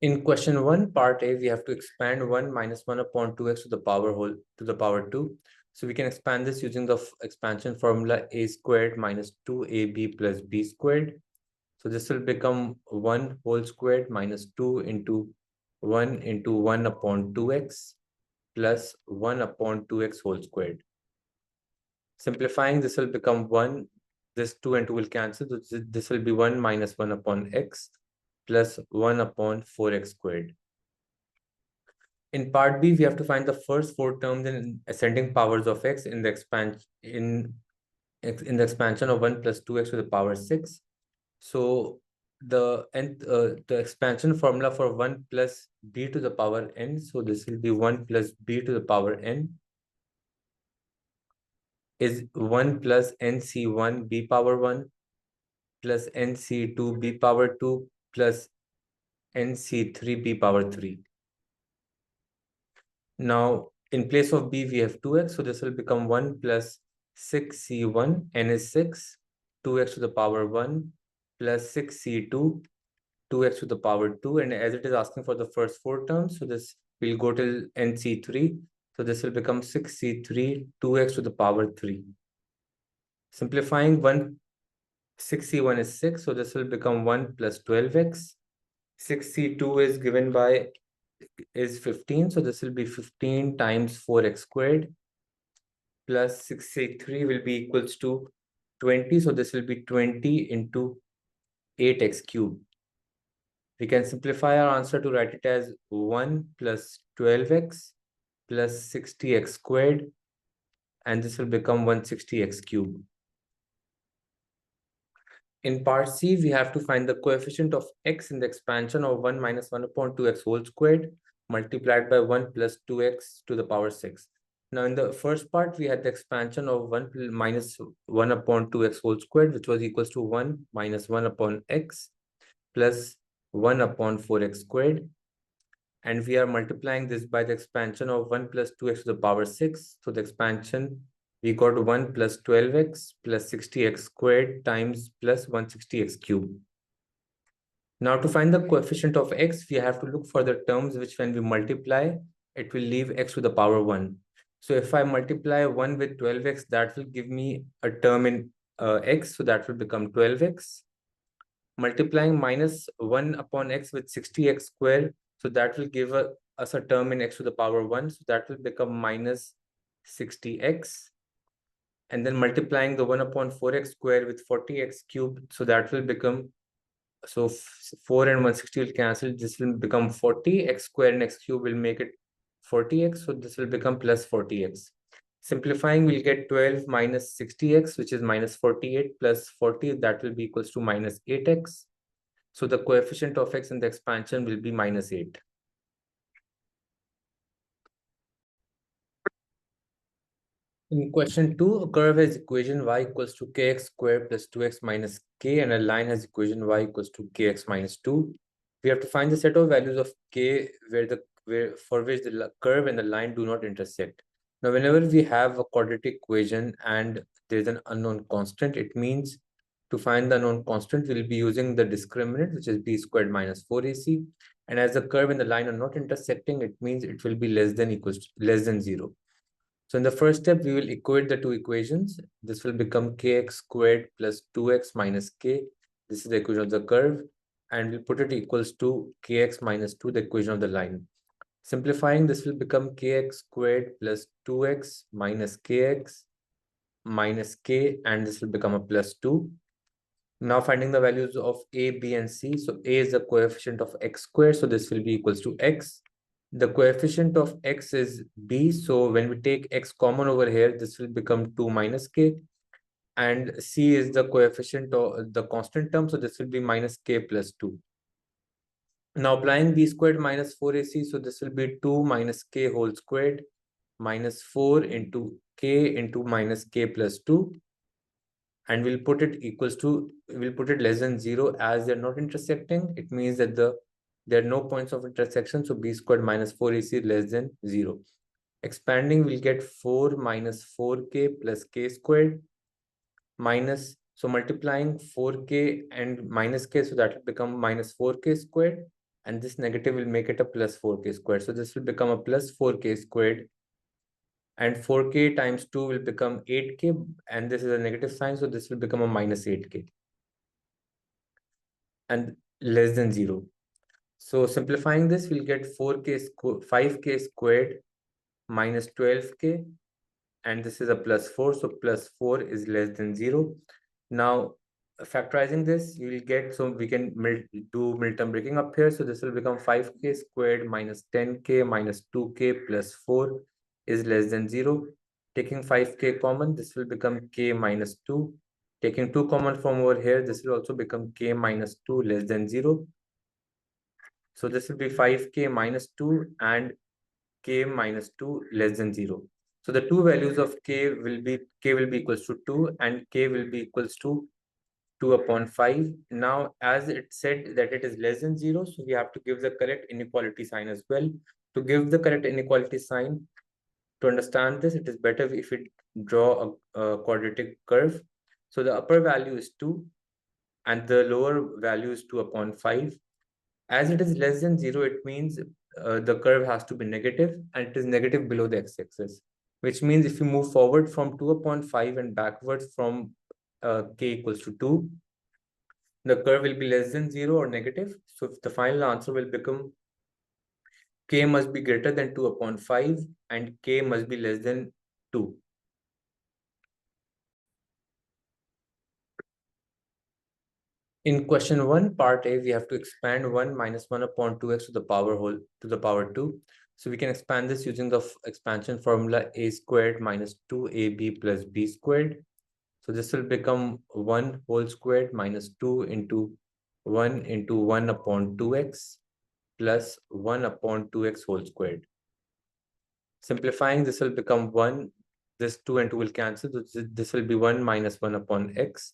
In question 1, part A, we have to expand 1 minus 1 upon 2x to the power 2. So we can expand this using the expansion formula a squared minus 2ab plus b squared. So this will become 1 whole squared minus 2 into 1 upon 2x plus 1 upon 2x whole squared. Simplifying, this will become 1. This 2 and 2 will cancel. So this will be 1 minus 1 upon x plus 1 upon 4x squared. In part B, we have to find the first 4 terms in ascending powers of x in the expansion of 1 plus 2x to the power 6. So the expansion formula for 1 plus b to the power n. So this will be 1 plus b to the power n is 1 plus nc1 b power 1 plus nc2 b power 2 plus nc3 b power 3. Now, in place of b, we have 2x. So this will become 1 plus 6c1, n is 6, 2x to the power 1 plus 6c2, 2x to the power 2. And as it is asking for the first 4 terms, so this will go till nc3. So this will become 6c3, 2x to the power 3. Simplifying, 6c1 is 6. So this will become 1 plus 12x. 6c2 is given by is 15. So this will be 15 times 4x squared plus 6c3 will be equals to 20. So this will be 20 into 8x cubed. We can simplify our answer to write it as 1 plus 12x plus 60x squared, and this will become 160x cubed. In part C, we have to find the coefficient of x in the expansion of 1 minus 1 upon 2x whole squared multiplied by 1 plus 2x to the power 6. Now, in the first part, we had the expansion of 1 minus 1 upon 2x whole squared, which was equals to 1 minus 1 upon x plus 1 upon 4x squared. And we are multiplying this by the expansion of 1 plus 2x to the power 6. So the expansion, we got 1 plus 12x plus 60x squared times plus 160x cubed. Now to find the coefficient of x, we have to look for the terms which when we multiply, it will leave x to the power 1. So if I multiply 1 with 12x, that will give me a term in x, so that will become 12x. Multiplying minus 1 upon x with 60x squared, so that will give us a term in x to the power 1, so that will become minus 60x. And then multiplying the 1 upon 4x squared with 40x cubed, so that will become, so 4 and 160 will cancel, this will become 40, x squared and x cubed will make it 40x, so this will become plus 40x. Simplifying, we'll get 12 minus 60x, which is minus 48 plus 40, that will be equals to minus 8x. So the coefficient of x in the expansion will be minus 8. In question 2, a curve has equation y equals to kx squared plus 2x minus k, and a line has equation y equals to kx minus 2. We have to find the set of values of k for which the curve and the line do not intersect. Now, whenever we have a quadratic equation and there is an unknown constant, it means to find the unknown constant, we'll be using the discriminant, which is b squared minus 4ac. And as the curve and the line are not intersecting, it means it will be less than 0. So in the first step, we will equate the two equations. This will become kx squared plus 2x minus k. This is the equation of the curve. And we'll put it equals to kx minus 2, the equation of the line. Simplifying, this will become kx squared plus 2x minus kx minus k, and this will become a plus 2. Now finding the values of a, b, and c. So a is the coefficient of x squared, so this will be equals to x. The coefficient of x is b, so when we take x common over here, this will become 2 minus k. And c is the coefficient of the constant term, so this will be minus k plus 2. Now applying b squared minus 4ac, so this will be 2 minus k whole squared minus 4 into k into minus k plus 2. And we'll put it less than 0 as they're not intersecting. It means that there are no points of intersection, so b squared minus 4ac less than 0. Expanding, we'll get 4 minus 4k plus k squared minus, so multiplying 4k and minus k, so that will become minus 4k squared and this negative will make it a plus 4k squared. So this will become a plus 4k squared, and 4k times 2 will become 8k, and this is a negative sign, so this will become a minus 8k and less than 0. So simplifying this, we'll get 5k squared minus 12k, and this is a plus 4, so plus 4 is less than 0. Now, factorizing this, you will get, so we can do midterm breaking up here. So this will become 5k squared minus 10k minus 2k plus 4 is less than 0. Taking 5k common, this will become k minus 2. Taking 2 common from over here, this will also become k minus 2 less than 0. So this will be 5k minus 2 and k minus 2 less than 0. So the two values of k will be equals to 2 and k will be equals to 2 upon 5. Now, as it said that it is less than 0, so we have to give the correct inequality sign as well. To give the correct inequality sign, to understand this, it is better if we draw a quadratic curve. So the upper value is 2 and the lower value is 2 upon 5. As it is less than 0, it means the curve has to be negative, and it is negative below the x-axis, which means if you move forward from 2 upon 5 and backwards from k equals to 2, the curve will be less than 0 or negative. So the final answer will become k must be greater than 2 upon 5 and k must be less than 2. In question 1, part A, we have to expand 1 minus 1 upon 2x to the power 2. So we can expand this using the expansion formula a squared minus 2ab plus b squared. So this will become 1 whole squared minus 2 into 1 upon 2x plus 1 upon 2x whole squared. Simplifying, this will become 1. This 2 and 2 will cancel. So this will be 1 minus 1 upon x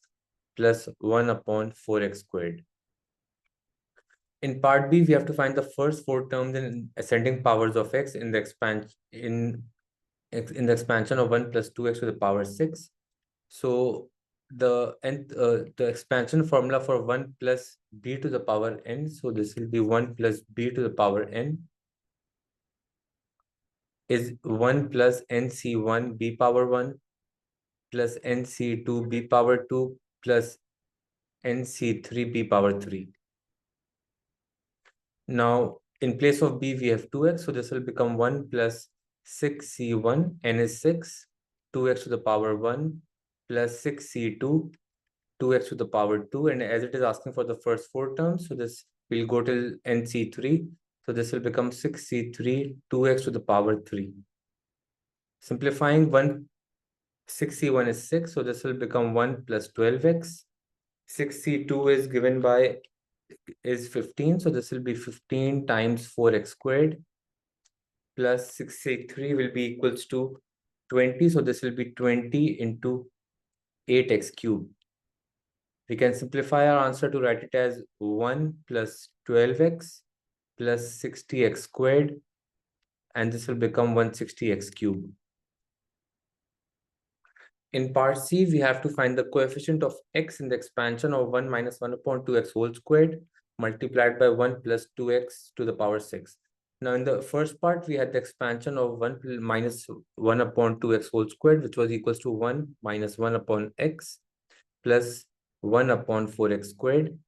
plus 1 upon 4x squared. In part B, we have to find the first 4 terms in ascending powers of x in the expansion of 1 plus 2x to the power 6. So the expansion formula for 1 plus b to the power n, so this will be 1 plus b to the power n is 1 plus nc1 b power 1 plus nc2 b power 2 plus nc3 b power 3. Now, in place of b, we have 2x, so this will become 1 plus 6c1, n is 6, 2x to the power 1 plus 6c2, 2x to the power 2, and as it is asking for the first 4 terms, so this will go till nc3, so this will become 6c3, 2x to the power 3. Simplifying, 6c1 is 6, so this will become 1 plus 12x. 6c2 is given by is 15, so this will be 15 times 4x squared plus 6c3 will be equals to 20, so this will be 20 into 8x cubed. We can simplify our answer to write it as 1 plus 12x plus 60x squared, and this will become 160x cubed. In part C, we have to find the coefficient of x in the expansion of 1 minus 1 upon 2x whole squared multiplied by 1 plus 2x to the power 6. Now, in the first part, we had the expansion of 1 minus 1 upon 2x whole squared, which was equals to 1 minus 1 upon x plus 1 upon 4x squared.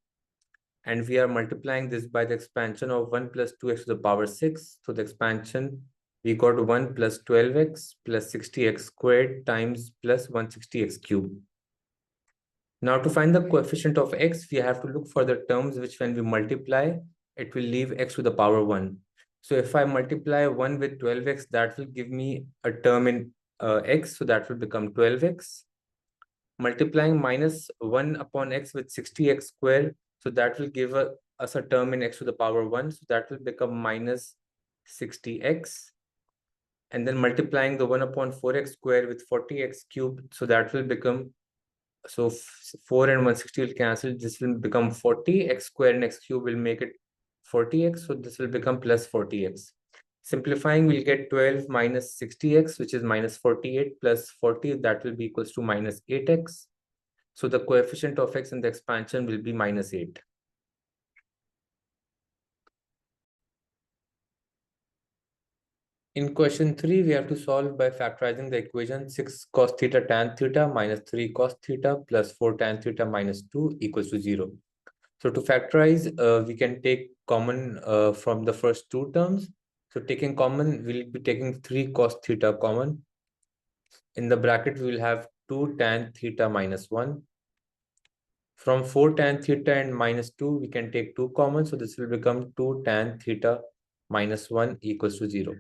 And we are multiplying this by the expansion of 1 plus 2x to the power 6. So the expansion, we got 1 plus 12x plus 60x squared times plus 160x cubed. Now to find the coefficient of x, we have to look for the terms which when we multiply, it will leave x to the power 1. So if I multiply 1 with 12x, that will give me a term in x, so that will become 12x. Multiplying minus 1 upon x with 60x squared, so that will give us a term in x to the power 1, so that will become minus 60x. And then multiplying the 1 upon 4x squared with 40x cubed, so that will become, so 4 and 160 will cancel, this will become 40, x squared and x cubed will make it 40x, so this will become plus 40x. Simplifying, we'll get 12 minus 60x, which is minus 48 plus 40, that will be equals to minus 8x. So the coefficient of x in the expansion will be minus 8. In question 3, we have to solve by factorizing the equation 6 cos theta tan theta minus 3 cos theta plus 4 tan theta minus 2 equals to 0. So to factorize, we can take common from the first two terms. So taking common, we'll be taking 3 cos theta common. In the bracket, we will have 2 tan theta minus 1. From 4 tan theta and minus 2, we can take 2 common. So this will become 2 tan theta minus 1 equals to 0.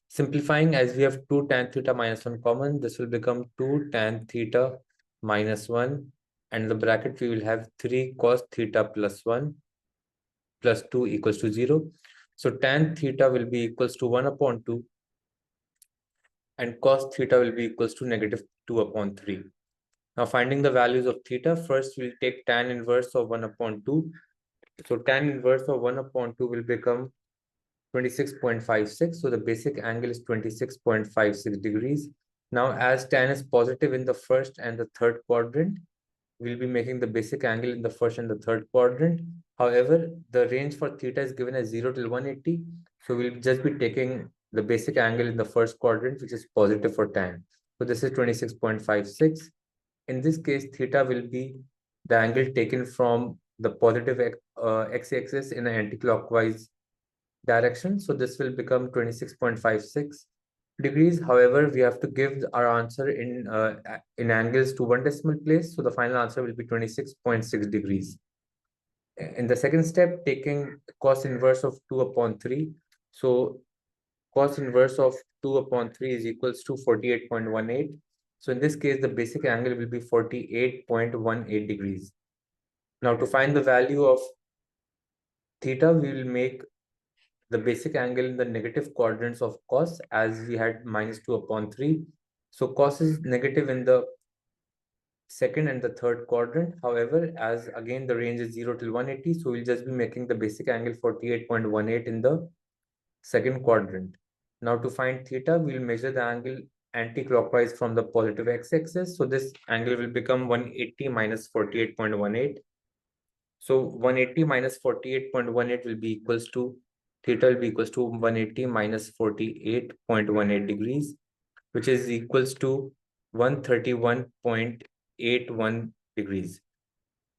Simplifying, as we have 2 tan theta minus 1 common, this will become 2 tan theta minus 1. And in the bracket, we will have 3 cos theta plus 1 plus 2 equals to 0. So tan theta will be equals to 1 upon 2. And cos theta will be equals to negative 2 upon 3. Now finding the values of theta, first we'll take tan inverse of 1 upon 2. So tan inverse of 1 upon 2 will become 26.56. So the basic angle is 26.56 degrees. Now as tan is positive in the first and the third quadrant, we'll be making the basic angle in the first and the third quadrant. However, the range for theta is given as 0 till 180. So we'll just be taking the basic angle in the first quadrant, which is positive for tan. So this is 26.56. In this case, theta will be the angle taken from the positive x-axis in an anti-clockwise direction. So this will become 26.56 degrees. However, we have to give our answer in angles to one decimal place. So the final answer will be 26.6 degrees. In the second step, taking cos inverse of 2 upon 3. So cos inverse of 2 upon 3 is equals to 48.18. So in this case, the basic angle will be 48.18 degrees. Now to find the value of theta, we will make the basic angle in the negative quadrants of cos, as we had minus 2 upon 3. So cos is negative in the second and the third quadrant. However, as again the range is 0 till 180, so we'll just be making the basic angle 48.18 in the second quadrant. Now to find theta, we'll measure the angle anti-clockwise from the positive x-axis. So this angle will become 180 minus 48.18. So 180 minus 48.18 will be equals to, theta will be equals to 180 minus 48.18 degrees, which is equals to 131.81 degrees.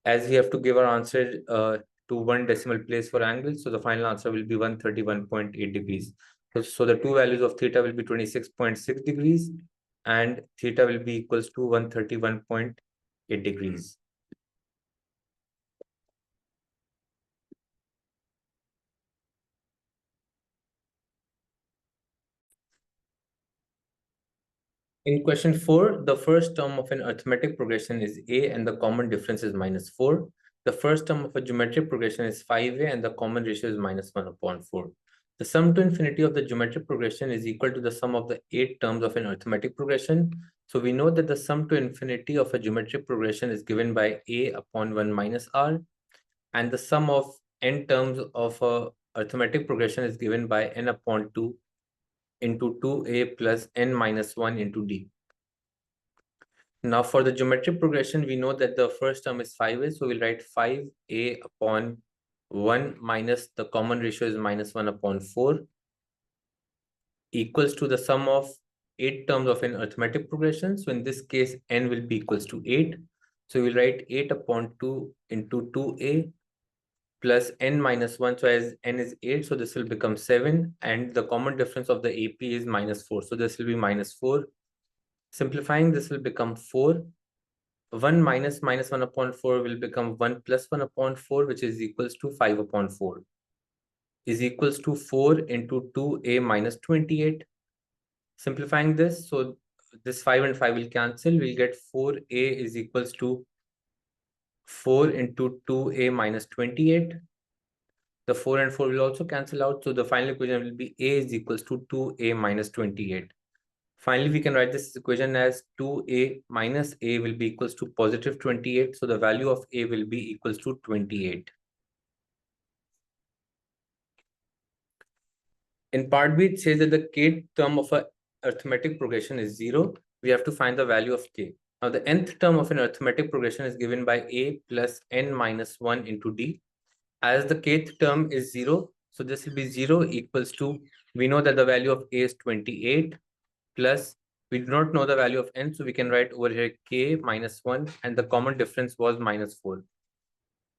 As we have to give our answer to one decimal place for angles, so the final answer will be 131.8 degrees. So the two values of theta will be 26.6 degrees and theta will be equals to 131.8 degrees. In question 4, the first term of an arithmetic progression is a and the common difference is minus 4. The first term of a geometric progression is 5a and the common ratio is minus 1 upon 4. The sum to infinity of the geometric progression is equal to the sum of the 8 terms of an arithmetic progression. So we know that the sum to infinity of a geometric progression is given by a upon 1 minus r, and the sum of n terms of a arithmetic progression is given by n upon 2 into 2a plus n minus 1 into d. Now for the geometric progression, we know that the first term is 5a, so we'll write 5a upon 1 minus the common ratio is minus 1 upon 4 equals to the sum of 8 terms of an arithmetic progression. So in this case, n will be equals to 8. So we'll write 8 upon 2 into 2a plus n minus 1. So as n is 8, so this will become 7. And the common difference of the AP is minus 4. So this will be minus 4. Simplifying, this will become 4. 1 minus minus 1 upon 4 will become 1 plus 1 upon 4, which is equals to 5 upon 4, is equals to 4 into 2a minus 28. Simplifying this, so this 5 and 5 will cancel. We'll get 4a is equals to 4 into 2a minus 28. The 4 and 4 will also cancel out. So the final equation will be a is equals to 2a minus 28. Finally, we can write this equation as 2a minus a will be equals to positive 28. So the value of a will be equals to 28. In part B, it says that the kth term of an arithmetic progression is 0. We have to find the value of k. Now, the nth term of an arithmetic progression is given by a plus n minus 1 into d. As the kth term is 0, So this will be 0 equals to, we know that the value of A is 28 plus, we do not know the value of n, so we can write over here k minus 1, and the common difference was minus 4.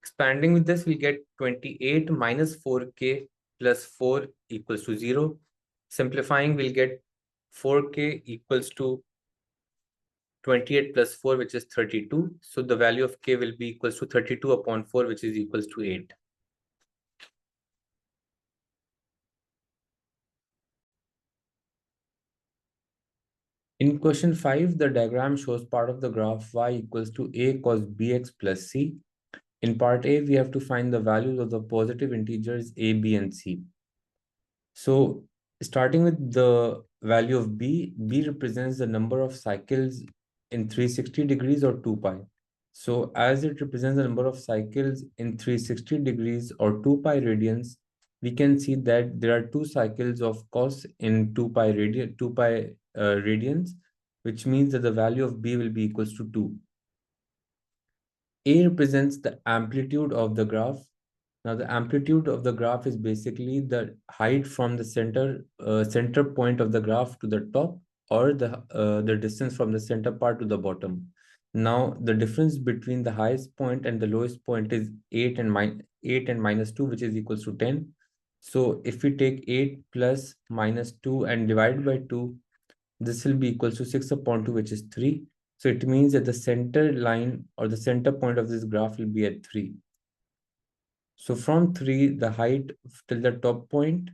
Expanding with this, we get 28 minus 4k plus 4 equals to 0. Simplifying, we'll get 4k equals to 28 plus 4, which is 32. So the value of k will be equals to 32 upon 4, which is equals to 8. In question 5, the diagram shows part of the graph y equals to a cos bx plus c. In part A, we have to find the values of the positive integers a, b, and c. So starting with the value of b, b represents the number of cycles in 360 degrees or 2 pi. So as it represents the number of cycles in 360 degrees or 2 pi radians, we can see that there are 2 cycles of cos in 2 pi radians, which means that the value of b will be equals to 2. A represents the amplitude of the graph. Now, the amplitude of the graph is basically the height from the center point of the graph to the top, or the distance from the center part to the bottom. Now, the difference between the highest point and the lowest point is 8 and minus 2, which is equals to 10. So if we take 8 plus minus 2 and divide by 2, this will be equals to 6 upon 2, which is 3. So it means that the center line or the center point of this graph will be at 3. So from 3, the height till the top point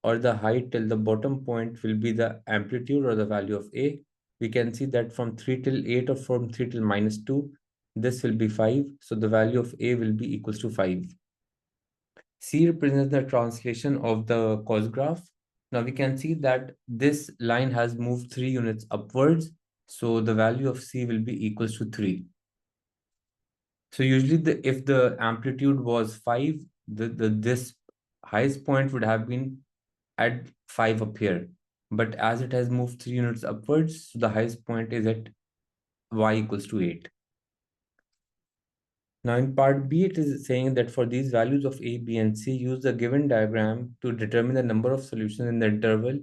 or the height till the bottom point will be the amplitude or the value of A. We can see that from 3 till 8 or from 3 till minus 2, this will be 5. So the value of A will be equals to 5. C represents the translation of the cos graph. Now we can see that this line has moved 3 units upwards. So the value of C will be equals to 3. So usually if the amplitude was 5, this highest point would have been at 5 up here. But as it has moved 3 units upwards, so the highest point is at y equals to 8. Now in part B, it is saying that for these values of A, B, and C, use the given diagram to determine the number of solutions in the interval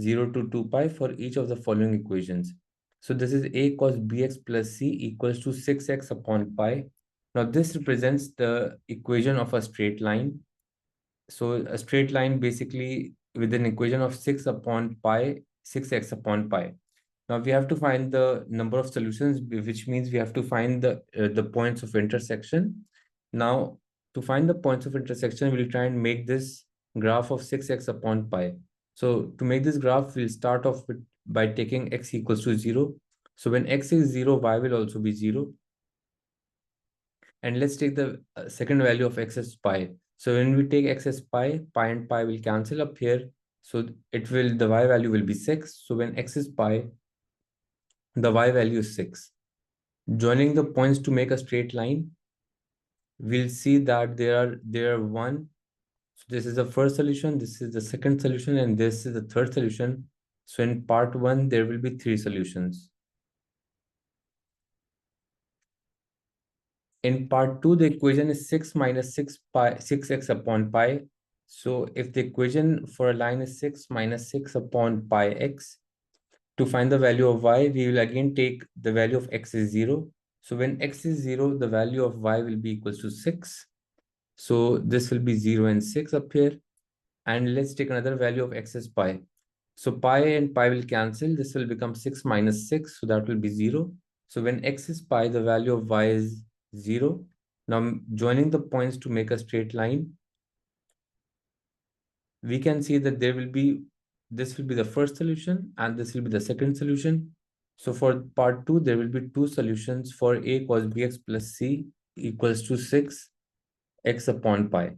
0 to 2 pi for each of the following equations. So this is A cos bx plus c equals to 6x upon pi. Now this represents the equation of a straight line. So a straight line basically with an equation of 6 upon pi, 6x upon pi. Now we have to find the number of solutions, which means we have to find the points of intersection. Now, to find the points of intersection, we'll try and make this graph of 6x upon pi. So to make this graph, we'll start off by taking x equals to 0. So when x is 0, y will also be 0. And let's take the second value of x as pi. So when we take x as pi, pi and pi will cancel up here. So the y value will be 6. So when x is pi, the y value is 6. Joining the points to make a straight line, we'll see that there are 1. So this is the first solution, this is the second solution, and this is the third solution. So in part 1, there will be 3 solutions. In part 2, the equation is 6 minus 6x upon pi. So if the equation for a line is 6 minus 6 upon pi x, to find the value of y, we will again take the value of x is 0. So when x is 0, the value of y will be equals to 6. So this will be 0 and 6 up here. And let's take another value of x as pi. So pi and pi will cancel. This will become 6 minus 6. So that will be 0. So when x is pi, the value of y is 0. Now joining the points to make a straight line, we can see that this will be the first solution and this will be the second solution. So for part 2, there will be 2 solutions for a cos bx plus c equals to 6x upon pi.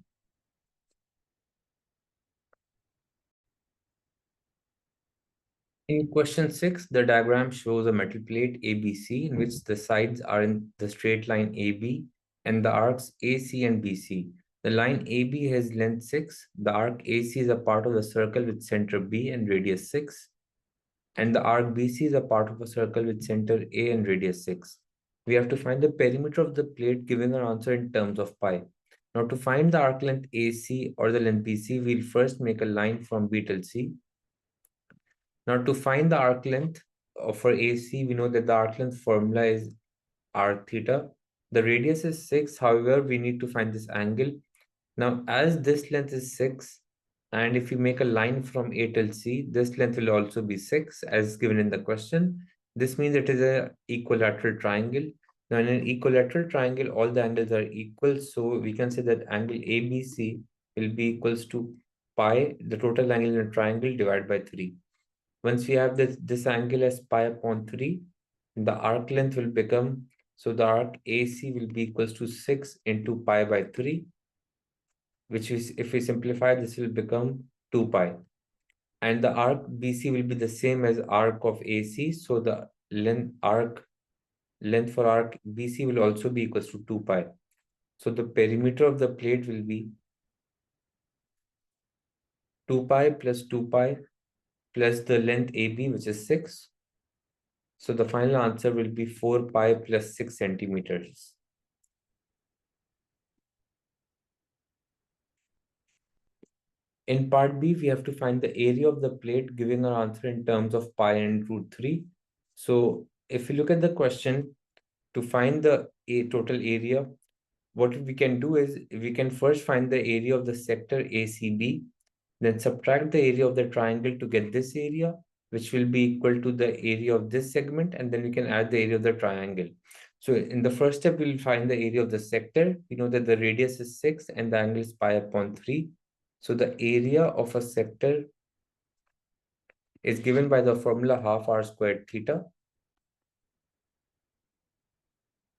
In question 6, the diagram shows a metal plate ABC in which the sides are in the straight line AB and the arcs AC and BC. The line AB has length 6. The arc AC is a part of the circle with center B and radius 6. And the arc BC is a part of a circle with center A and radius 6. We have to find the perimeter of the plate, giving our answer in terms of pi. Now to find the arc length AC or the length BC, we'll first make a line from B till C. Now to find the arc length for AC, we know that the arc length formula is r theta. The radius is 6. However, we need to find this angle. Now, as this length is 6, and if you make a line from A till C, this length will also be 6 as given in the question. This means it is an equilateral triangle. Now, in an equilateral triangle, all the angles are equal. So we can say that angle ABC will be equals to pi, the total angle in a triangle, divided by 3. Once we have this angle as pi upon 3, the arc length will become, so the arc AC will be equals to 6 into pi by 3, which is, if we simplify, this will become 2 pi. And the arc BC will be the same as arc of AC. So the length for arc BC will also be equals to 2 pi. So the perimeter of the plate will be 2 pi plus 2 pi plus the length AB, which is 6. So the final answer will be 4 pi plus 6 centimeters. In part B, we have to find the area of the plate, giving our answer in terms of pi and root 3. So if you look at the question, to find the total area, what we can do is we can first find the area of the sector ACB, then subtract the area of the triangle to get this area, which will be equal to the area of this segment, and then we can add the area of the triangle. So in the first step, we'll find the area of the sector. We know that the radius is 6 and the angle is pi upon 3. So the area of a sector is given by the formula half r squared theta.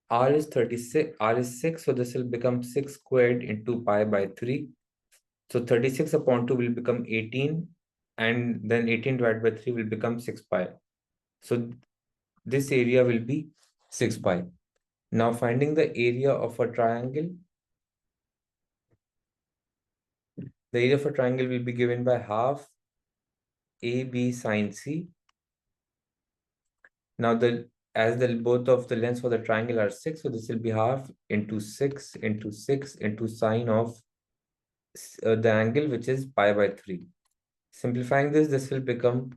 R is 36, R is 6, so this will become 6 squared into pi by 3. So 36 upon 2 will become 18, and then 18 divided by 3 will become 6 pi. So this area will be 6 pi. Now finding the area of a triangle, the area of a triangle will be given by half AB sine C. Now as both of the lengths for the triangle are 6, so this will be half into 6 into 6 into sine of the angle, which is pi by 3. Simplifying this will become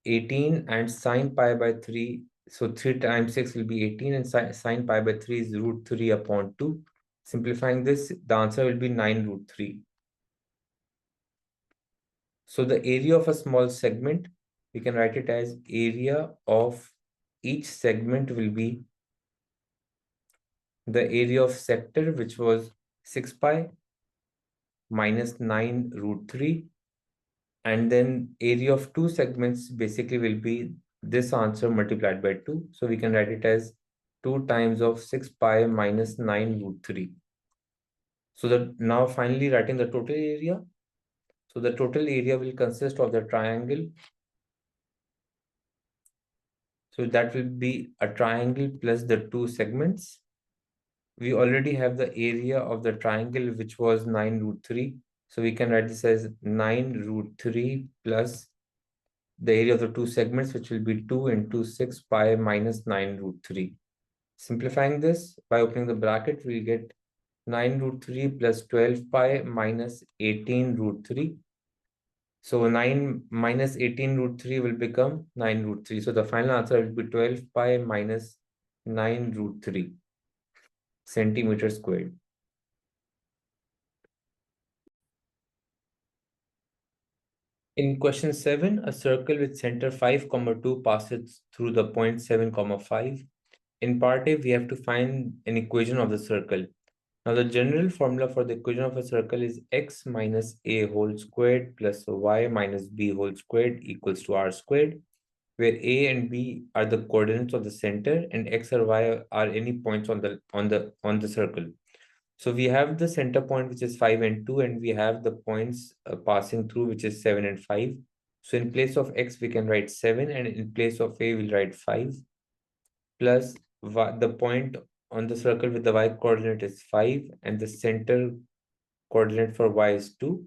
18 and sine pi by 3. So 3 times 6 will be 18 and sine pi by 3 is root 3 upon 2. Simplifying this, the answer will be 9 root 3. So the area of a small segment, we can write it as area of each segment will be the area of sector, which was 6 pi minus 9 root 3. And then area of two segments basically will be this answer multiplied by 2. So we can write it as 2 times of 6 pi minus 9 root 3. So that now finally writing the total area. So the total area will consist of the triangle. So that will be a triangle plus the two segments. We already have the area of the triangle, which was 9 root 3. So we can write this as 9 root 3 plus the area of the two segments, which will be 2 into 6 pi minus 9 root 3. Simplifying this by opening the bracket, we'll get 9 root 3 plus 12 pi minus 18 root 3. So 9 minus 18 root 3 will become 9 root 3. So the final answer will be 12 pi minus 9 root 3 centimeters squared. In question 7, a circle with center 5, 2 passes through the point 7, 5. In part A, we have to find an equation of the circle. Now, the general formula for the equation of a circle is x minus a whole squared plus y minus b whole squared equals to r squared, where a and b are the coordinates of the center and x or y are any points on the circle. So we have the center point, which is 5 and 2, and we have the points passing through, which is 7 and 5. So in place of x, we can write 7, and in place of a, we'll write 5, plus the point on the circle with the y coordinate is 5, and the center coordinate for y is 2.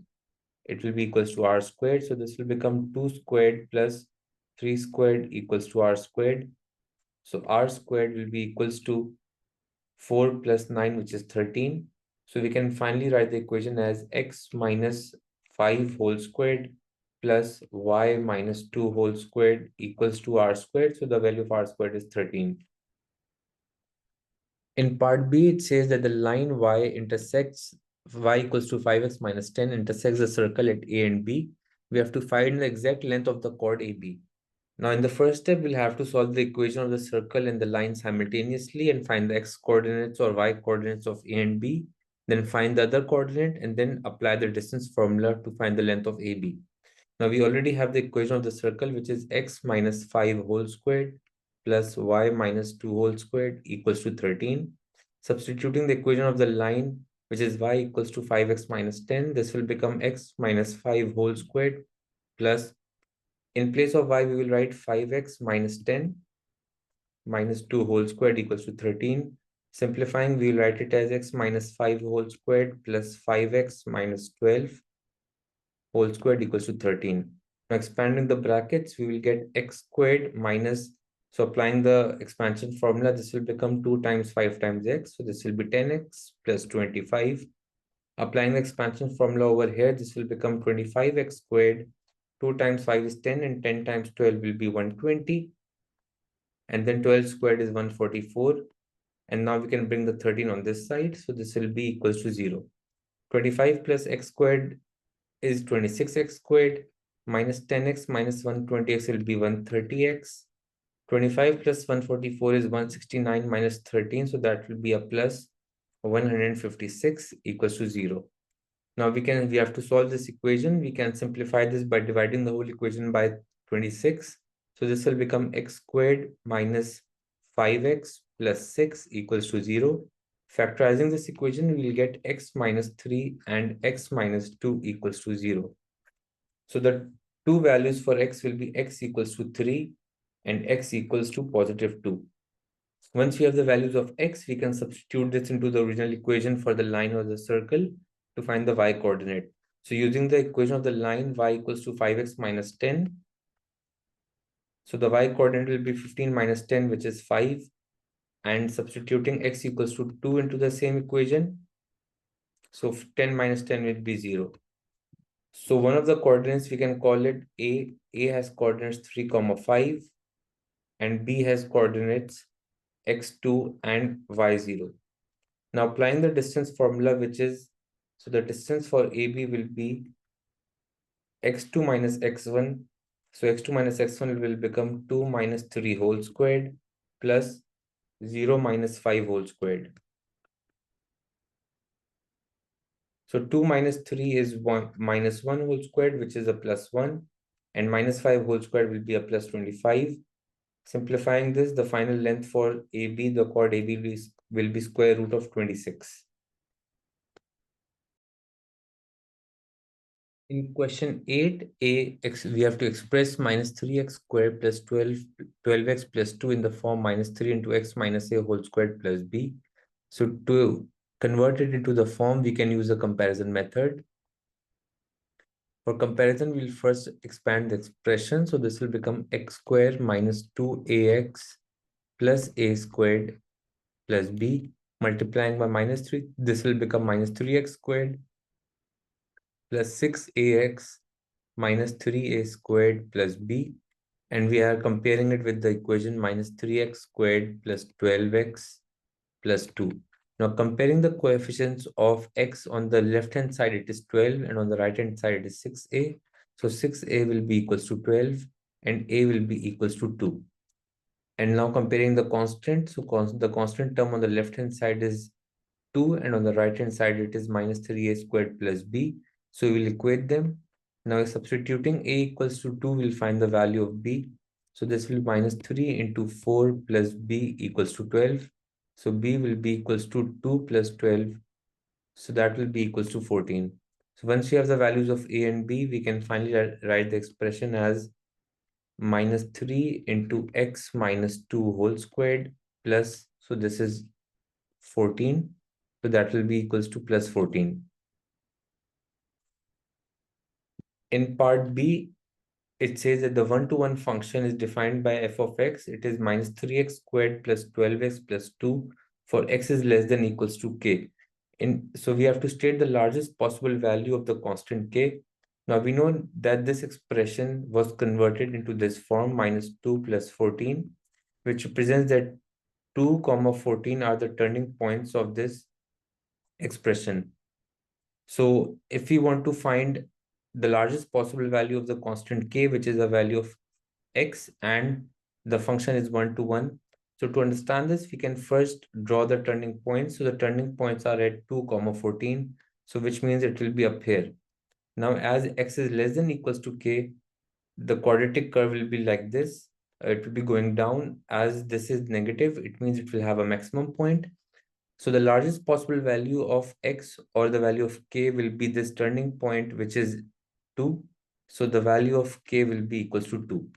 It will be equals to r squared. So this will become 2 squared plus 3 squared equals to r squared. So r squared will be equals to 4 plus 9, which is 13. So we can finally write the equation as x minus 5 whole squared plus y minus 2 whole squared equals to r squared. So the value of r squared is 13. In part B, it says that the line y intersects y equals to 5x minus 10 intersects the circle at A and B. We have to find the exact length of the chord AB. Now, in the first step, we'll have to solve the equation of the circle and the line simultaneously and find the x coordinates or y coordinates of A and B, then find the other coordinate and then apply the distance formula to find the length of AB. Now, we already have the equation of the circle, which is x minus 5 whole squared plus y minus 2 whole squared equals to 13. Substituting the equation of the line, which is y equals to 5x minus 10, this will become x minus 5 whole squared plus, in place of y, we will write 5x minus 10 minus 2 whole squared equals to 13. Simplifying, we will write it as x minus 5 whole squared plus 5x minus 12 whole squared equals to 13. Now expanding the brackets, we will get x squared minus, so applying the expansion formula, this will become 2 times 5 times x. So this will be 10x plus 25. Applying the expansion formula over here, this will become 25x squared. 2 times 5 is 10 and 10 times 12 will be 120. And then 12 squared is 144. And now we can bring the 13 on this side. So this will be equals to 0. 25 plus x squared is 26x squared minus 10x minus 120x will be 130x. 25 plus 144 is 169 minus 13. So that will be a plus 156 equals to 0. Now we have to solve this equation. We can simplify this by dividing the whole equation by 26. So this will become x squared minus 5x plus 6 equals to 0. Factorizing this equation, we will get x minus 3 and x minus 2 equals to 0. So the two values for x will be x equals to 3 and x equals to positive 2. Once we have the values of x, we can substitute this into the original equation for the line or the circle to find the y coordinate. So using the equation of the line, y equals to 5x minus 10. So the y coordinate will be 15 minus 10, which is 5. And substituting x equals to 2 into the same equation. So 10 minus 10 will be 0. So one of the coordinates, we can call it A. A has coordinates 3, 5. And B has coordinates x2 and y0. Now applying the distance formula, which is, so the distance for AB will be x2 minus x1. So x2 minus x1 will become 2 minus 3 whole squared plus 0 minus 5 whole squared. So 2 minus 3 is 1 minus 1 whole squared, which is a plus 1. And minus 5 whole squared will be a plus 25. Simplifying this, the final length for AB, the chord AB will be square root of 26. In question 8, we have to express minus 3x squared plus 12x plus 2 in the form minus 3 into x minus a whole squared plus b. So to convert it into the form, we can use a comparison method. For comparison, we'll first expand the expression. So this will become x squared minus 2ax plus a squared plus b. Multiplying by minus 3, this will become minus 3x squared plus 6ax minus 3a squared plus b, and we are comparing it with the equation minus 3x squared plus 12x plus 2. Now comparing the coefficients of x, on the left hand side it is 12 and on the right hand side it is 6a. So 6a will be equals to 12 and a will be equals to 2. And now comparing the constant, so the constant term on the left hand side is 2 and on the right hand side it is minus 3a squared plus b. So we will equate them. Now substituting a equals to 2, we'll find the value of b. So this will be minus 3 into 4 plus b equals to 12. So b will be equals to 2 plus 12. So that will be equals to 14. So once we have the values of a and b, we can finally write the expression as minus 3 into x minus 2 whole squared plus, so this is 14. So that will be equals to plus 14. In part B, it says that the one-to-one function is defined by f of x. It is minus 3x squared plus 12x plus 2 for x is less than equals to k. So we have to state the largest possible value of the constant k. Now we know that this expression was converted into this form -2 plus 14, which represents that 2, 14 are the turning points of this expression. So if we want to find the largest possible value of the constant k, which is a value of x, and the function is 1 to 1. So to understand this, we can first draw the turning points. So the turning points are at 2, 14. So which means it will be up here. Now, as x is less than equals to k, the quadratic curve will be like this. It will be going down. As this is negative, it means it will have a maximum point. So the largest possible value of x or the value of k will be this turning point, which is 2. So the value of k will be equals to 2.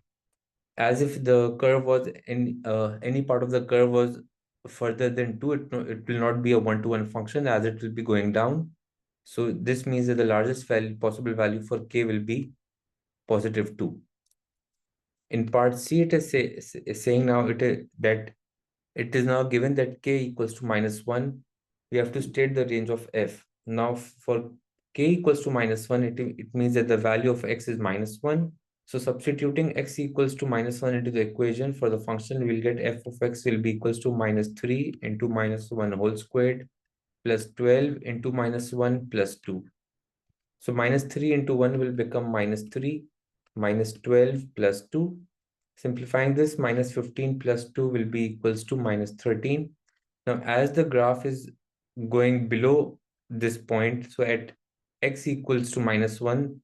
As if the curve was in any part of the curve was further than 2, it will not be a one-to-one function, as it will be going down. So this means that the largest possible value for k will be positive 2. In part C, it is saying now that it is now given that k equals to -1. We have to state the range of f. Now for k equals to -1, it means that the value of x is -1. So substituting x equals to -1 into the equation for the function, we'll get f of x will be equals to -3 into -1 whole squared plus 12 into -1 plus 2. So -3 into 1 will become -3, -12 plus 2. Simplifying this, -15 plus 2 will be equals to -13. Now, as the graph is going below this point, so at x equals to -1,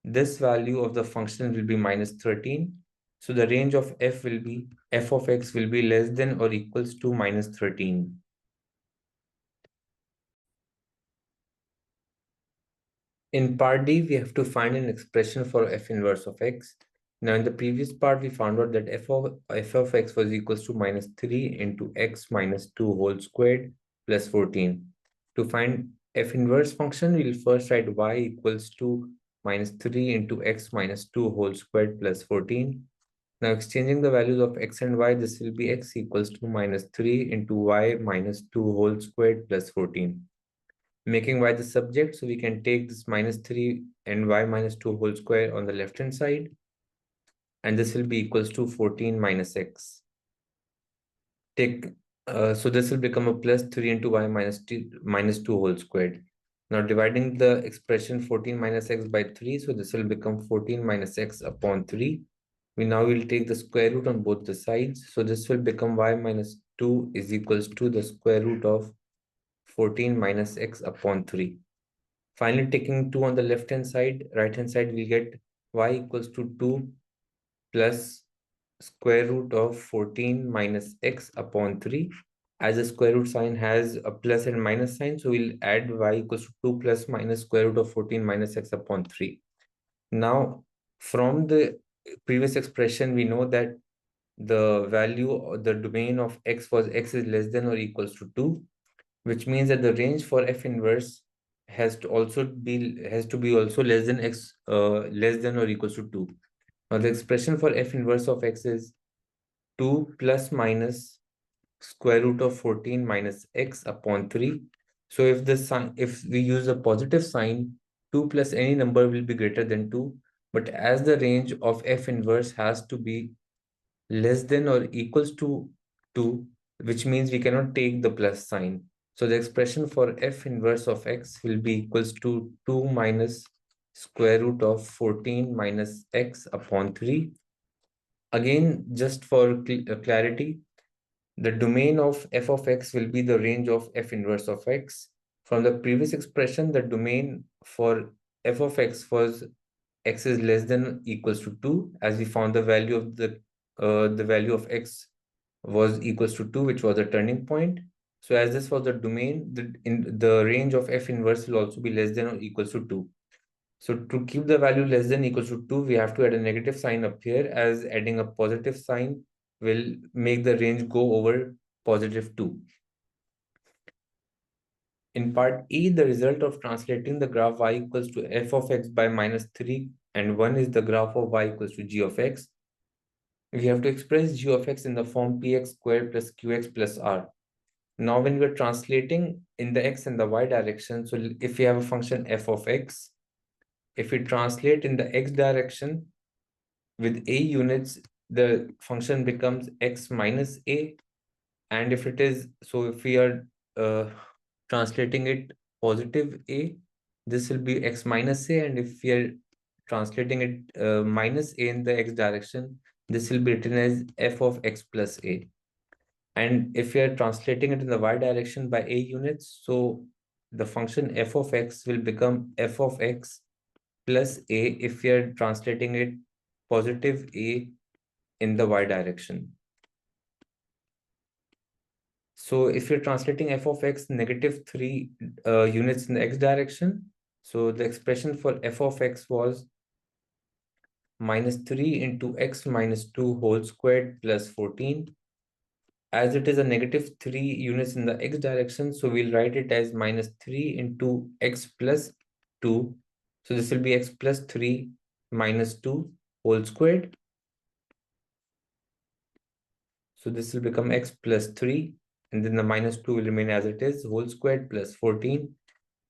this value of the function will be -13. So the range of f of x will be less than or equals to -13. In part D, we have to find an expression for f inverse of x. Now, in the previous part, we found out that f of x was equals to -3 into x minus 2 whole squared plus 14. To find f inverse function, we'll first write y equals to -3 into x minus 2 whole squared plus 14. Now, exchanging the values of x and y, this will be x equals to -3 into y minus 2 whole squared plus 14. Making y the subject, so we can take this -3 and y minus 2 whole square on the left hand side, and this will be equals to 14 minus x. So this will become a plus 3 into y minus 2 whole squared. Now dividing the expression 14 minus x by 3, so this will become 14 minus x upon 3. We now will take the square root on both the sides, so this will become y minus 2 is equals to the square root of 14 minus x upon 3. Finally, taking 2 on the right hand side, we get y equals to 2 plus square root of 14 minus x upon 3. As the square root sign has a plus and minus sign, so we'll add y equals to 2 plus minus square root of 14 minus x upon 3. Now, from the previous expression, we know that the value or the domain of x was x is less than or equals to 2, which means that the range for f inverse has to be also less than x less than or equals to 2. Now the expression for f inverse of x is 2 plus minus square root of 14 minus x upon 3. So if we use a positive sign, 2 plus any number will be greater than 2. But as the range of f inverse has to be less than or equals to 2, which means we cannot take the plus sign. So the expression for f inverse of x will be equals to 2 minus square root of 14 minus x upon 3. Again, just for clarity, the domain of f of x will be the range of f inverse of x. From the previous expression, the domain for f of x was x is less than equals to 2, as we found the value of the value of x was equals to 2, which was a turning point. So as this was the domain, the range of f inverse will also be less than or equals to 2. So to keep the value less than equals to 2, we have to add a negative sign up here, as adding a positive sign will make the range go over positive 2. In part E, the result of translating the graph y equals to f of x by -3 and 1 is the graph of y equals to g of x. We have to express g of x in the form px squared plus qx plus r. Now, when we're translating in the x and the y direction, so if we have a function f of x, if we translate in the x direction with a units, the function becomes x minus a. And if it is, so if we are translating it positive a, this will be x minus a. And if we are translating it minus a in the x direction, this will be written as f of x plus a. And if we are translating it in the y direction by a units, so the function f of x will become f of x plus a if we are translating it positive a in the y direction. So if you're translating f of x negative 3 units in the x direction, so the expression for f of x was minus 3 into x minus 2 whole squared plus 14. As it is a negative 3 units in the x direction, so we'll write it as minus 3 into x plus 2. So this will be x plus 3 minus 2 whole squared. So this will become x plus 3, and then the minus 2 will remain as it is, whole squared plus 14.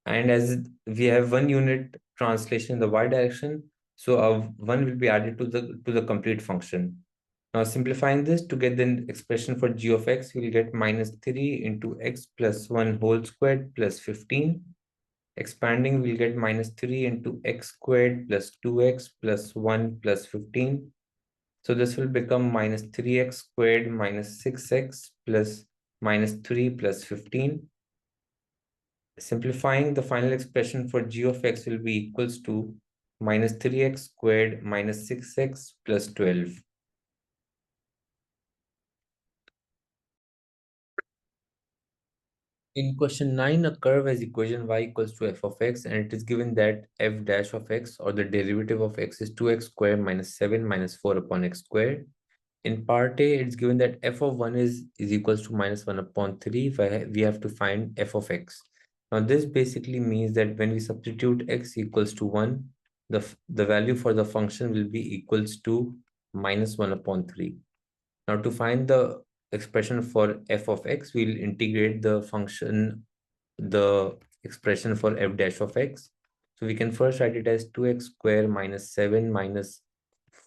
And as we have 1 unit translation in the y direction, so a 1 will be added to the complete function. Now simplifying this to get the expression for g of x, we will get minus 3 into x plus 1 whole squared plus 15. Expanding, we'll get minus 3 into x squared plus 2x plus 1 plus 15. So this will become minus 3x squared minus 6x plus minus 3 plus 15. Simplifying, the final expression for g of x will be equals to minus 3x squared minus 6x plus 12. In question 9, a curve has equation y equals to f of x, and it is given that f dash of x, or the derivative of x, is 2x squared minus 7 minus 4 upon x squared. In part A, it's given that f of 1 is equals to minus 1 upon 3. We have to find f of x. Now, this basically means that when we substitute x equals to 1, the value for the function will be equals to minus 1 upon 3. Now, to find the expression for f of x, we'll integrate the expression for f dash of x. So we can first write it as 2x squared minus 7 minus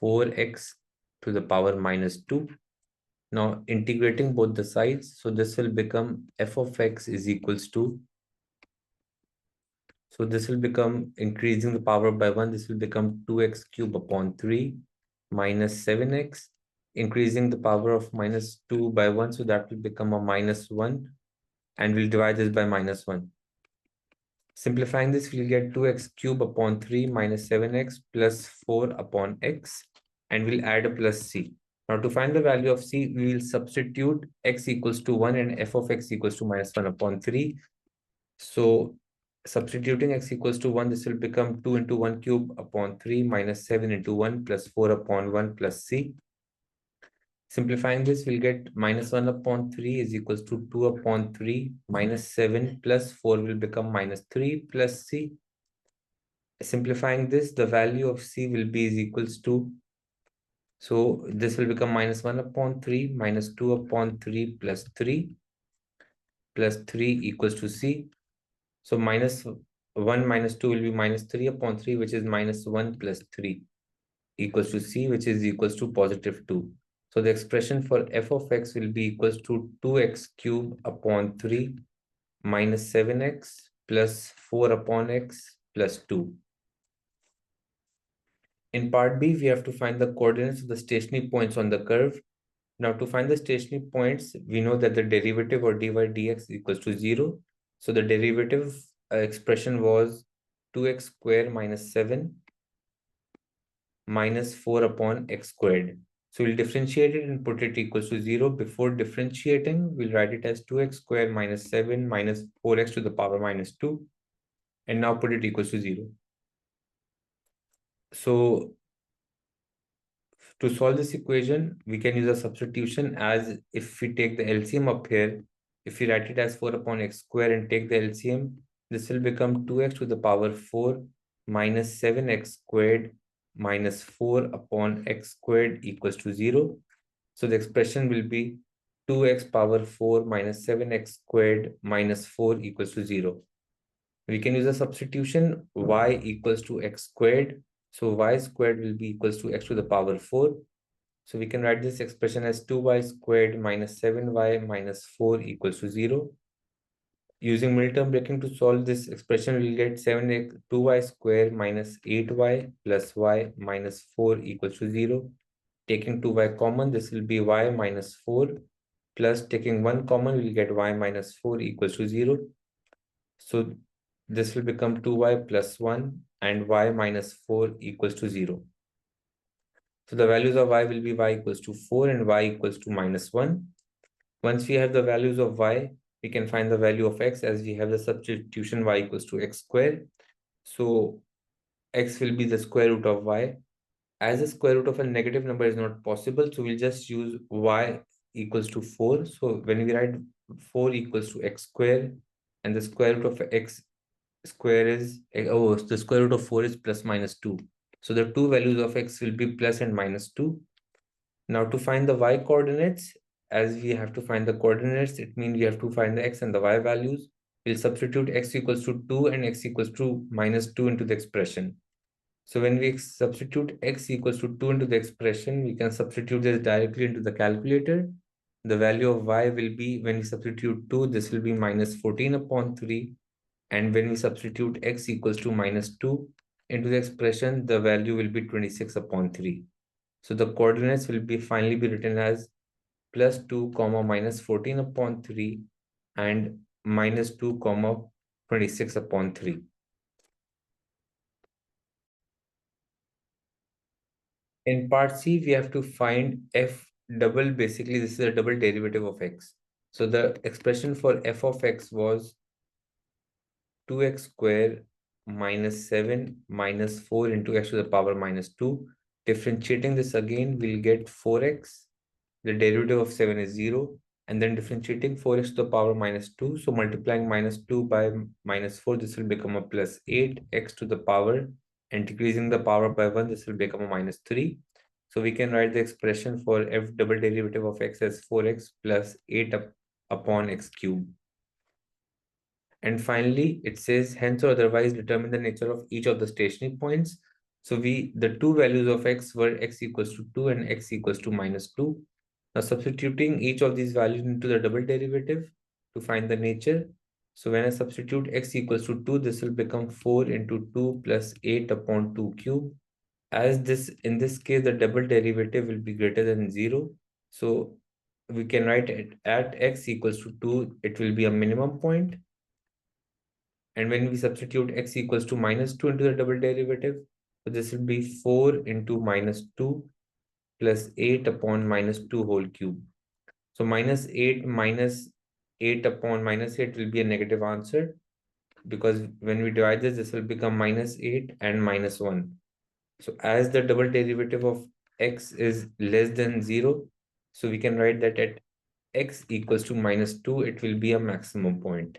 4x to the power minus 2. Now integrating both the sides, so this will become f of x is equals to, so this will become, increasing the power by 1, this will become 2x cubed upon 3 minus 7x, increasing the power of minus 2 by 1, so that will become a minus 1, and we'll divide this by minus 1. Simplifying this, we'll get 2x cubed upon 3 minus 7x plus 4 upon x, and we'll add a plus c. Now to find the value of c, we will substitute x equals to 1 and f of x equals to minus 1 upon 3. So substituting x equals to 1, this will become 2 into 1 cube upon 3 minus 7 into 1 plus 4 upon 1 plus c. Simplifying this, we'll get minus 1 upon 3 is equals to 2 upon 3 minus 7 plus 4 will become minus 3 plus c. Simplifying this, the value of c will be is equals to, so this will become minus 1 upon 3 minus 2 upon 3 plus 3 equals to c. So minus 1 minus 2 will be minus 3 upon 3, which is minus 1 plus 3 equals to c, which is equals to positive 2. So the expression for f of x will be equals to 2x cubed upon 3 minus 7x plus 4 upon x plus 2. In part B, we have to find the coordinates of the stationary points on the curve. Now, to find the stationary points, we know that the derivative or dy dx equals to 0. So the derivative expression was 2x squared minus 7 minus 4 upon x squared. So we'll differentiate it and put it equals to 0. Before differentiating, we'll write it as 2x squared minus 7 minus 4x to the power minus 2. And now put it equals to 0. So to solve this equation, we can use a substitution, as if we take the LCM up here, if we write it as 4 upon x squared and take the LCM, this will become 2x to the power 4 minus 7x squared minus 4 upon x squared equals to 0. So the expression will be 2x power 4 minus 7x squared minus 4 equals to 0. We can use a substitution y equals to x squared. So y squared will be equals to x to the power 4. So we can write this expression as 2y squared minus 7y minus 4 equals to 0. Using middle term breaking to solve this expression, we'll get 2y squared minus 8y plus y minus 4 equals to 0. Taking 2y common, this will be y minus 4 plus taking 1 common, we'll get y minus 4 equals to 0. So this will become 2y plus 1 and y minus 4 equals to 0. So the values of y will be y equals to 4 and y equals to minus 1. Once we have the values of y, we can find the value of x as we have the substitution y equals to x squared. So x will be the square root of y. As the square root of a negative number is not possible, so we'll just use y equals to 4. So when we write 4 equals to x squared, and the square root of x square is, the square root of 4 is plus minus 2. So the two values of x will be plus and minus 2. Now to find the y coordinates, as we have to find the coordinates, it means we have to find the x and the y values. We'll substitute x equals to 2 and x equals to minus 2 into the expression. So when we substitute x equals to 2 into the expression, we can substitute this directly into the calculator. The value of y will be, when we substitute 2, this will be minus 14 upon 3. And when we substitute x equals to minus 2 into the expression, the value will be 26 upon 3. So the coordinates will be finally be written as plus 2 comma minus 14 upon 3 and minus 2 comma 26 upon 3. In part C, we have to find f double. Basically, this is a double derivative of x. So the expression for f of x was 2x square minus 7 minus 4 into x to the power minus 2. Differentiating this again, we'll get 4x. The derivative of 7 is 0. And then differentiating 4x to the power minus 2. So multiplying minus 2 by minus 4, this will become a plus 8x to the power. And decreasing the power by 1, this will become a minus 3. So we can write the expression for f double derivative of x as 4x plus 8 upon x cubed. And finally, it says, hence or otherwise determine the nature of each of the stationary points. So the two values of x were x equals to 2 and x equals to minus 2. Now substituting each of these values into the double derivative to find the nature. So when I substitute x equals to 2, this will become 4 into 2 plus 8 upon 2 cube. As this, in this case, the double derivative will be greater than 0. So we can write it at x equals to 2, it will be a minimum point. And when we substitute x equals to minus 2 into the double derivative, so this will be 4 into minus 2 plus 8 upon minus 2 whole cube. So minus 8 upon minus 8 will be a negative answer, because when we divide this, this will become minus 8 and minus 1. So as the double derivative of x is less than 0, so we can write that at x equals to minus 2, it will be a maximum point.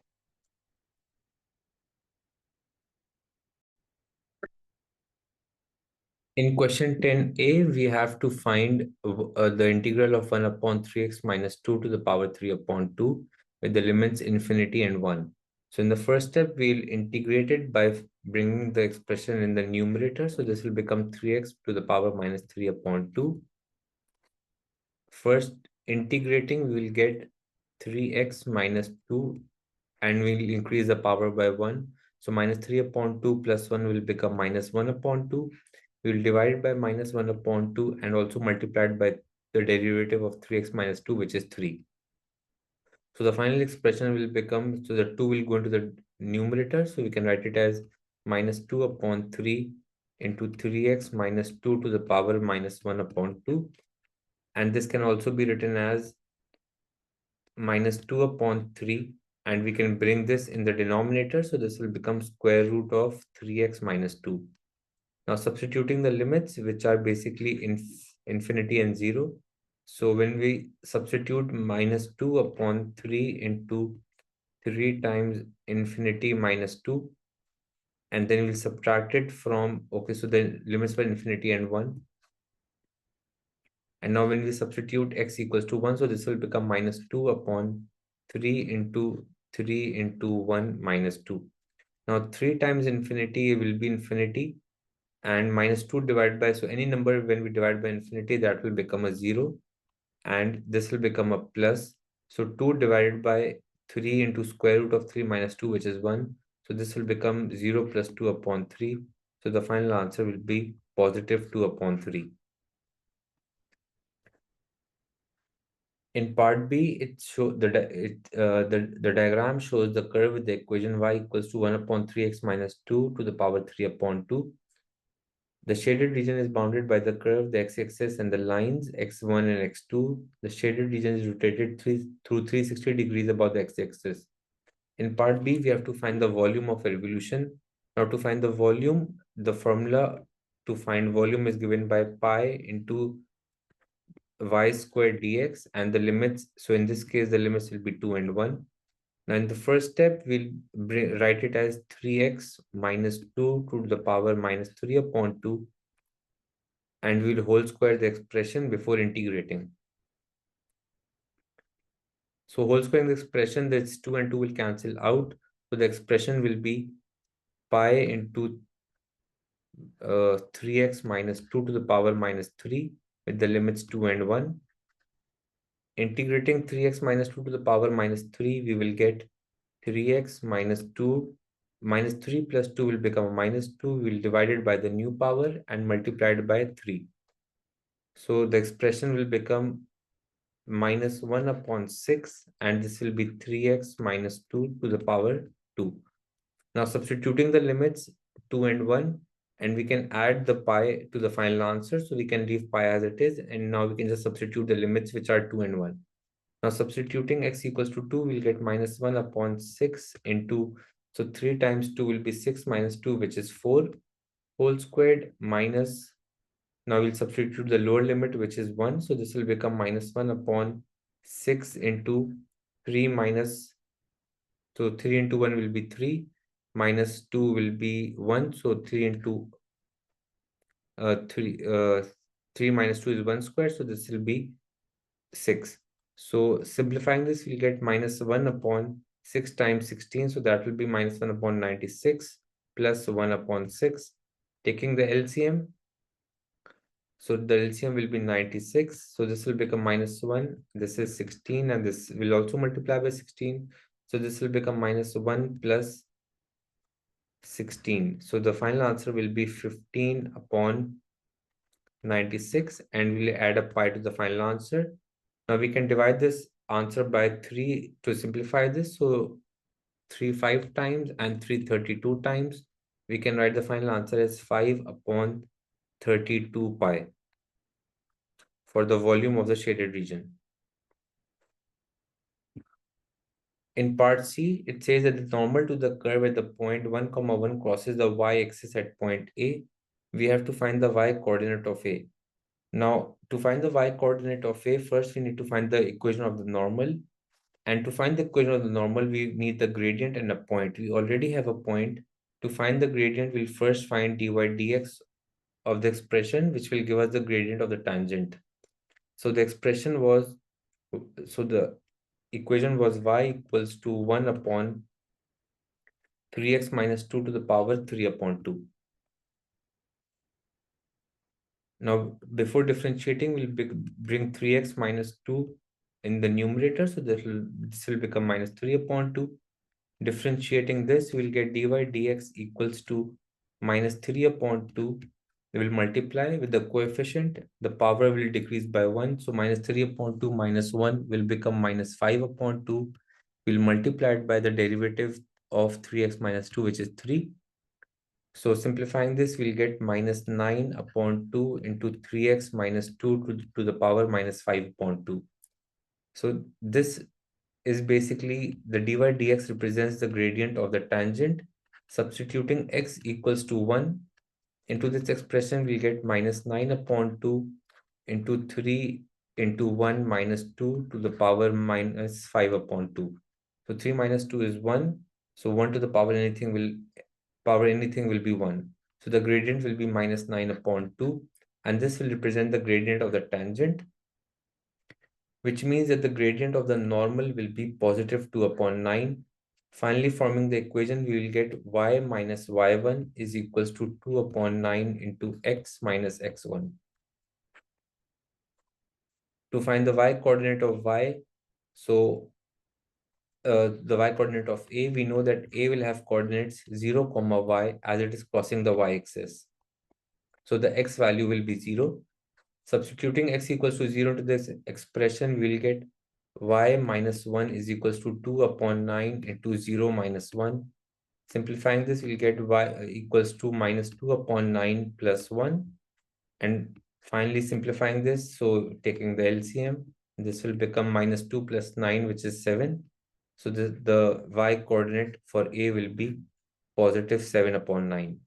In question 10a, we have to find the integral of 1 upon 3x minus 2 to the power 3 upon 2 with the limits infinity and 1. So in the first step, we'll integrate it by bringing the expression in the numerator. So this will become 3x to the power minus 3 upon 2. First, integrating, we will get 3x minus 2 and we'll increase the power by 1. So minus 3 upon 2 plus 1 will become minus 1 upon 2. We will divide by minus 1 upon 2 and also multiply it by the derivative of 3x minus 2, which is 3. So the final expression will become, so the 2 will go into the numerator. So we can write it as minus 2 upon 3 into 3x minus 2 to the power minus 1 upon 2. And this can also be written as minus 2 upon 3. And we can bring this in the denominator. So this will become square root of 3x minus 2. Now substituting the limits, which are basically infinity and 0. So when we substitute minus 2 upon 3 into 3 times infinity minus 2, and then we'll subtract it from, okay, so the limits were infinity and 1. And now when we substitute x equals to 1, so this will become minus 2 upon 3 into 3 into 1 minus 2. Now 3 times infinity will be infinity, and minus 2 divided by, so any number when we divide by infinity, that will become a 0, and this will become a plus. So 2 divided by 3 into square root of 3 minus 2, which is 1. So this will become 0 plus 2 upon 3. So the final answer will be positive 2 upon 3. In part B, the diagram shows the curve with the equation y equals to 1 upon 3x minus 2 to the power 3 upon 2. The shaded region is bounded by the curve, the x-axis, and the lines x1 and x2. The shaded region is rotated through 360 degrees about the x-axis. In part B, we have to find the volume of a revolution. Now, to find the volume, the formula to find volume is given by pi into y squared dx, and the limits. So in this case, the limits will be 2 and 1. Now, in the first step, we'll write it as 3x minus 2 to the power minus 3 upon 2, and we'll whole square the expression before integrating. So whole squaring the expression, that's 2 and 2 will cancel out. So the expression will be pi into 3x minus 2 to the power minus 3 with the limits 2 and 1. Integrating 3x minus 2 to the power minus 3, we will get 3x minus 2 minus 3 plus 2 will become minus 2. We'll divide it by the new power and multiply it by 3. So the expression will become minus 1 upon 6, and this will be 3x minus 2 to the power 2. Now substituting the limits 2 and 1, and we can add the pi to the final answer. So we can leave pi as it is, and now we can just substitute the limits, which are 2 and 1. Now substituting x equals to 2, we'll get minus 1 upon 6 into, so 3 times 2 will be 6 minus 2, which is 4, whole squared minus, now we'll substitute the lower limit, which is 1. So this will become minus 1 upon 6 into 3 minus, so 3 into 1 will be 3, minus 2 will be 1. So 3 into 3 minus 2 is 1 square. So this will be 6. So simplifying this, we'll get minus 1 upon 6 times 16. So that will be minus 1 upon 96 plus 1 upon 6. Taking the LCM, so the LCM will be 96. So this will become minus 1. This is 16, and this will also multiply by 16. So this will become minus 1 plus 16. So the final answer will be 15 upon 96, and we'll add a pi to the final answer. Now we can divide this answer by 3 to simplify this. So 3 5 times and 3 32 times. We can write the final answer as 5 upon 32 pi for the volume of the shaded region. In part C, it says that the normal to the curve at the point 1, 1 crosses the y-axis at point A. We have to find the y-coordinate of A. Now, to find the y-coordinate of A, first we need to find the equation of the normal. And to find the equation of the normal, we need the gradient and a point. We already have a point. To find the gradient, we'll first find dy dx of the expression, which will give us the gradient of the tangent. So the expression was, so the equation was y equals to 1 upon 3x minus 2 to the power 3 upon 2. Now, before differentiating, we'll bring 3x minus 2 in the numerator. So this will become minus 3 upon 2. Differentiating this, we'll get dy dx equals to minus 3 upon 2. We will multiply with the coefficient. The power will decrease by 1. So minus 3 upon 2 minus 1 will become minus 5 upon 2. We'll multiply it by the derivative of 3x minus 2, which is 3. So simplifying this, we'll get minus 9 upon 2 into 3x minus 2 to the power minus 5 upon 2. So this is basically the dy dx represents the gradient of the tangent. Substituting x equals to 1 into this expression, we get minus 9 upon 2 into 3 into 1 minus 2 to the power minus 5 upon 2. So 3 minus 2 is 1. So 1 to the power anything will be 1. So the gradient will be minus 9 upon 2. And this will represent the gradient of the tangent. which means that the gradient of the normal will be positive 2 upon 9. Finally, forming the equation, we will get y minus y1 is equals to 2 upon 9 into x minus x1. To find the y coordinate of y, so the y coordinate of A, we know that A will have coordinates 0, comma y as it is crossing the y-axis. So the x value will be 0. Substituting x equals to 0 to this expression, we will get y minus 1 is equals to 2 upon 9 into 0 minus 1. Simplifying this, we'll get y equals to minus 2 upon 9 plus 1. And finally simplifying this, so taking the LCM, this will become minus 2 plus 9, which is 7. So the y coordinate for A will be positive 7 upon 9.